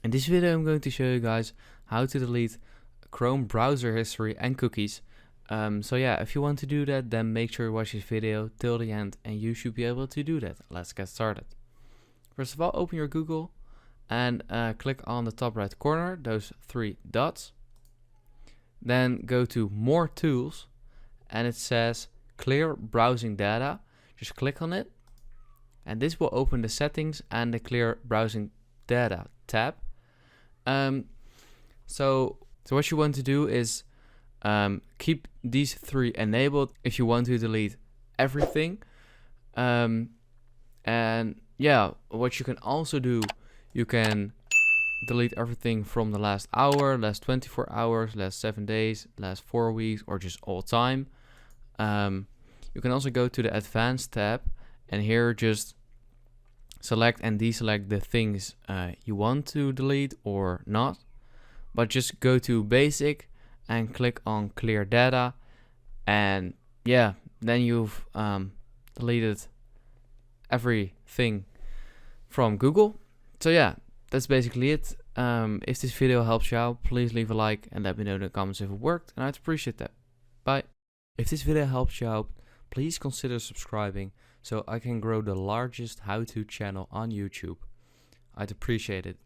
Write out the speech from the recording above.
In this video I'm going to show you guys how to delete Chrome browser history and cookies. So yeah, if you want to do that, then make sure you watch this video till the end and you should be able to do that. Let's get started. First of all, open your Google and click on the top right corner, those three dots. Then go to More Tools and it says Clear Browsing Data. Just click on it and this will open the Settings and the Clear Browsing Data tab. So what you want to do is keep these three enabled if you want to delete everything. And yeah, what you can also do, you can delete everything from the last hour, last 24 hours, last 7 days, last 4 weeks, or just all time. You can also go to the Advanced tab and here just select and deselect the things you want to delete or not, but just go to Basic and click on Clear Data, and yeah, then you've deleted everything from Google. So yeah, that's basically it. If this video helps you out, please leave a like and let me know in the comments if it worked, and I'd appreciate that. Bye. If this video helps you out, please consider subscribing so I can grow the largest how-to channel on YouTube. I'd appreciate it.